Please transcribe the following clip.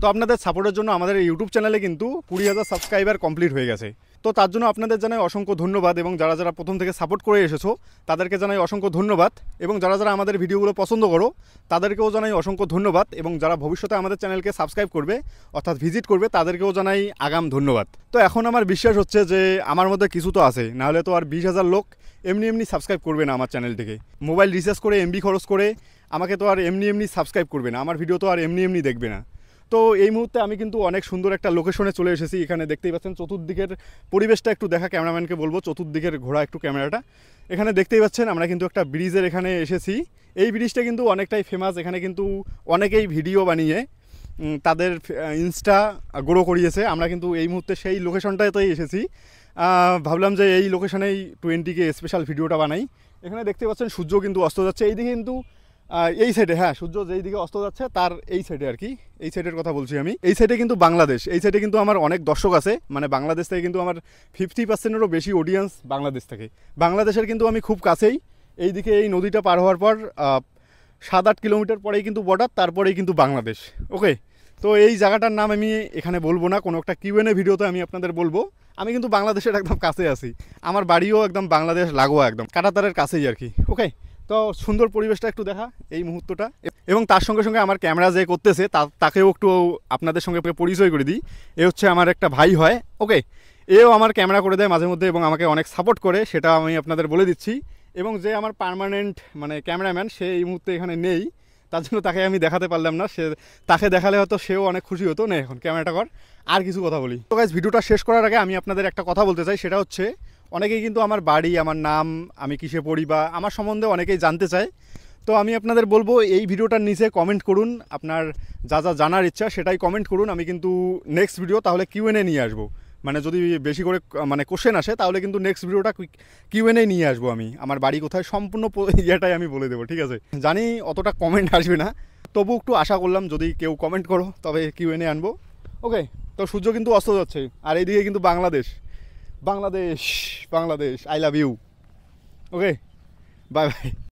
তো আপনাদের সাপোর্টের জন্য আমাদের ইউটিউব চ্যানেলে কিন্তু 20,000 সাবস্ক্রাইবার কমপ্লিট হয়ে গেছে। তো তার জন্য আপনাদের জানাই অসংখ্য ধন্যবাদ, এবং যারা যারা প্রথম থেকে সাপোর্ট করে এসেছো তাদেরকে জানাই অসংখ্য ধন্যবাদ, এবং যারা যারা আমাদের ভিডিওগুলো পছন্দ করো তাদেরকেও জানাই অসংখ্য ধন্যবাদ, এবং যারা ভবিষ্যতে আমাদের চ্যানেলকে সাবস্ক্রাইব করবে অর্থাৎ ভিজিট করবে তাদেরকেও জানাই আগাম ধন্যবাদ। তো এখন আমার বিশ্বাস হচ্ছে যে আমার মধ্যে কিছু তো আছে, নাহলে তো আর 20,000 লোক এমনি এমনি সাবস্ক্রাইব করবে না আমার চ্যানেলটিকে। মোবাইল রিচার্জ করে এমবি খরচ করে আমাকে তো আর এমনি এমনি সাবস্ক্রাইব করবে না, আমার ভিডিও তো আর এমনি এমনি দেখবে না। তো এই মুহূর্তে আমি কিন্তু অনেক সুন্দর একটা লোকেশনে চলে এসেছি। এখানে দেখতেই পাচ্ছেন চতুর্দিকের পরিবেশটা একটু দেখা, ক্যামেরাম্যানকে বলবো চতুর্দিকের ঘোরা একটু ক্যামেরাটা। এখানে দেখতেই পাচ্ছেন আমরা কিন্তু একটা ব্রিজের এখানে এসেছি। এই ব্রিজটা কিন্তু অনেকটাই ফেমাস, এখানে কিন্তু অনেকেই ভিডিও বানিয়ে তাদের ইনস্টা গ্রো করিয়েছে। আমরা কিন্তু এই মুহূর্তে সেই লোকেশনটাতেই এসেছি। ভাবলাম যে এই লোকেশনেই 20K স্পেশাল ভিডিওটা বানাই। এখানে দেখতে পাচ্ছেন সূর্য কিন্তু অস্ত যাচ্ছে এইদিকে, কিন্তু এই সাইডে, হ্যাঁ সূর্য যেই দিকে অস্ত যাচ্ছে তার এই সাইডে আর কি, এই সাইডের কথা বলছি আমি। এই সাইডে কিন্তু বাংলাদেশ, এই সাইডে কিন্তু আমার অনেক দর্শক আছে, মানে বাংলাদেশ থেকে কিন্তু আমার 50%-এরও বেশি অডিয়েন্স বাংলাদেশ থেকে। বাংলাদেশের কিন্তু আমি খুব কাছেই, এই দিকে এই নদীটা পার হওয়ার পর 7-8 কিলোমিটার পরেই কিন্তু বর্ডার, তারপরেই কিন্তু বাংলাদেশ। ওকে, তো এই জায়গাটার নাম আমি এখানে বলবো না, কোনো একটা কিউএনএ ভিডিওতে আমি আপনাদের বলবো। আমি কিন্তু বাংলাদেশের একদম কাছে আছি, আমার বাড়িও একদম বাংলাদেশ লাগোয়া, একদম কাঁটাতারের কাছেই আর কি। ওকে, তো সুন্দর পরিবেশটা একটু দেখা এই মুহূর্তটা, এবং তার সঙ্গে সঙ্গে আমার ক্যামেরা যে করতেছে তাকেও একটু আপনাদের সঙ্গে পরিচয় করে দিই। এ হচ্ছে আমার একটা ভাই হয়। ওকে, এও আমার ক্যামেরা করে দেয় মাঝে মধ্যে এবং আমাকে অনেক সাপোর্ট করে, সেটা আমি আপনাদের বলে দিচ্ছি। এবং যে আমার পার্মানেন্ট মানে ক্যামেরাম্যান, সে এই মুহূর্তে এখানে নেই, তার জন্য তাকে আমি দেখাতে পারলাম না। সে তাকে দেখালে হয়তো সেও অনেক খুশি হতো না। এখন ক্যামেরাটা কর, আর কিছু কথা বলি। তো গাইস, ভিডিওটা শেষ করার আগে আমি আপনাদের একটা কথা বলতে চাই, সেটা হচ্ছে অনেকেই কিন্তু আমার বাড়ি, আমার নাম, আমি কিসে পড়ি বা আমার সম্বন্ধে অনেকেই জানতে চায়। তো আমি আপনাদের বলবো এই ভিডিওটার নিচে কমেন্ট করুন, আপনার যা যা জানার ইচ্ছা সেটাই কমেন্ট করুন। আমি কিন্তু নেক্সট ভিডিও তাহলে কিউএনএ নিয়ে আসবো, মানে যদি বেশি করে মানে কোশ্চেন আসে তাহলে কিন্তু নেক্সট ভিডিওটা কিউএনএ নিয়ে আসবো। আমি আমার বাড়ি কোথায় সম্পূর্ণ ইয়েটাই আমি বলে দেবো, ঠিক আছে? জানি অতটা কমেন্ট আসবে না, তবু একটু আশা করলাম যদি কেউ কমেন্ট করো তবে কিউএনএ আনবো। ওকে, তো সূর্য কিন্তু অস্ত যাচ্ছে, আর এইদিকে কিন্তু Bangladesh, Bangladesh, Bangladesh, I love you. Okay, bye by.